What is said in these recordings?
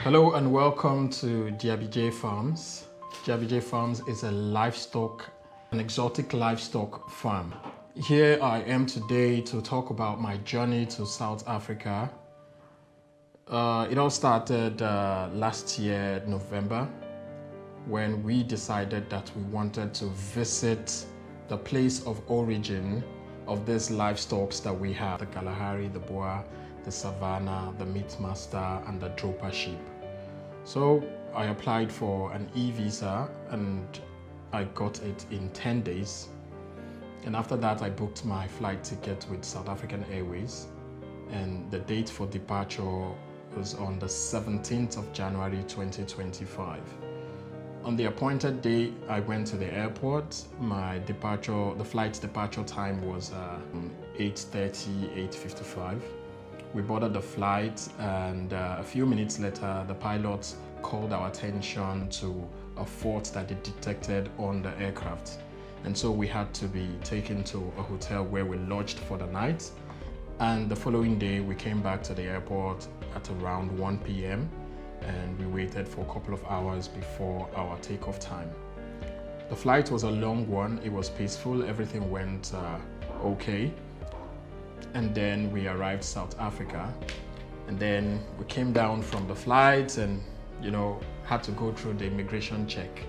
Hello and welcome to JBJ Farms. JBJ Farms is an exotic livestock farm. Here I am today to talk about my journey to South Africa. It all started last year, November, when we decided that we wanted to visit the place of origin of these livestock that we have: the Kalahari, the Boer, the Savanna, the Meat Master, and the Dropa sheep. So I applied for an e-visa and I got it in 10 days. And after that, I booked my flight ticket with South African Airways. And the date for departure was on the 17th of January 2025. On the appointed day, I went to the airport. The flight departure time was 8:30, 8:55. We boarded the flight, and a few minutes later, the pilot called our attention to a fault that they detected on the aircraft. And so we had to be taken to a hotel where we lodged for the night. And the following day, we came back to the airport at around 1 p.m. and we waited for a couple of hours before our takeoff time. The flight was a long one. It was peaceful. Everything went okay. And then we arrived South Africa, and then we came down from the flight and, had to go through the immigration check.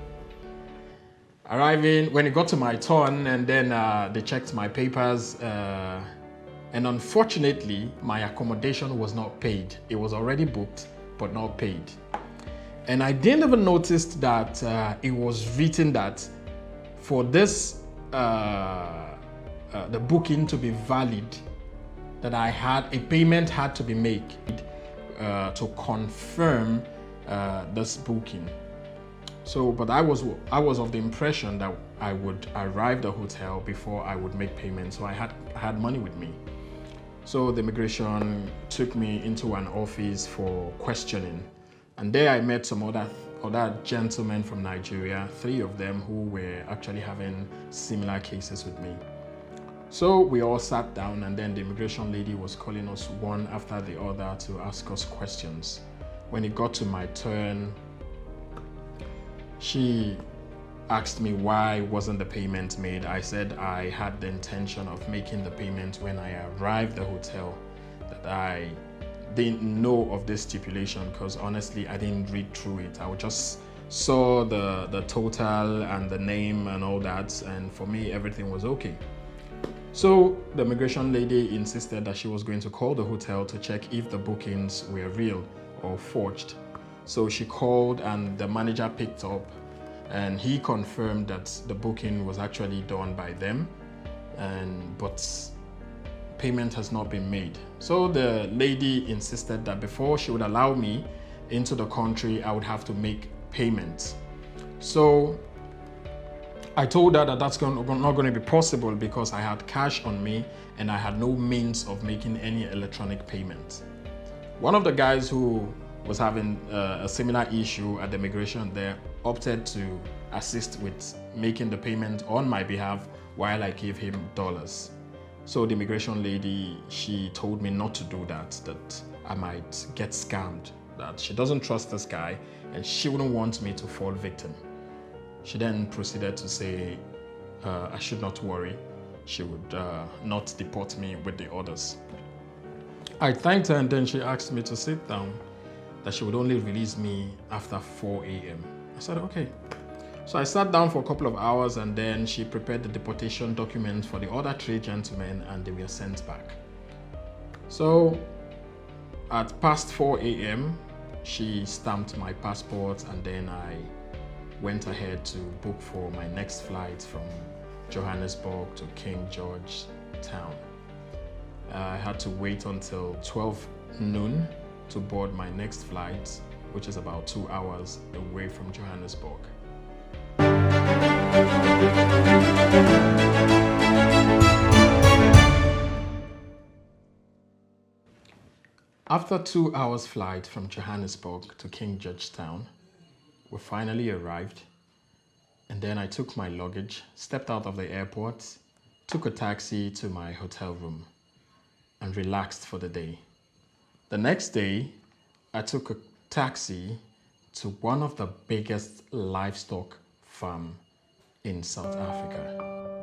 Arriving, when it got to my turn, and then they checked my papers, and unfortunately, my accommodation was not paid. It was already booked, but not paid. And I didn't even notice that it was written that for this, the booking to be valid, that a payment had to be made to confirm this booking. So, but I was of the impression that I would arrive at the hotel before I would make payment. So I had money with me. So the immigration took me into an office for questioning, and there I met some other gentlemen from Nigeria, 3 of them who were actually having similar cases with me. So we all sat down, and then the immigration lady was calling us one after the other to ask us questions. When it got to my turn, she asked me why wasn't the payment made. I said I had the intention of making the payment when I arrived at the hotel, that I didn't know of this stipulation because honestly I didn't read through it. I just saw the total and the name and all that, and for me everything was okay. So the immigration lady insisted that she was going to call the hotel to check if the bookings were real or forged. So she called, and the manager picked up, and he confirmed that the booking was actually done by them, but payment has not been made. So the lady insisted that before she would allow me into the country, I would have to make payment. So I told her that that's not going to be possible because I had cash on me and I had no means of making any electronic payment. One of the guys who was having a similar issue at the immigration there opted to assist with making the payment on my behalf while I gave him dollars. So the immigration lady, she told me not to do that I might get scammed, that she doesn't trust this guy and she wouldn't want me to fall victim. She then proceeded to say I should not worry. She would not deport me with the others. I thanked her, and then she asked me to sit down, that she would only release me after 4 a.m. I said, okay. So I sat down for a couple of hours, and then she prepared the deportation documents for the other 3 gentlemen, and they were sent back. So at past 4 a.m., she stamped my passport, and then I went ahead to book for my next flight from Johannesburg to King George Town. I had to wait until 12 noon to board my next flight, which is about 2 hours away from Johannesburg. After 2 hours flight from Johannesburg to King George Town, we finally arrived, and then I took my luggage, stepped out of the airport, took a taxi to my hotel room, and relaxed for the day. The next day, I took a taxi to one of the biggest livestock farm in South Africa.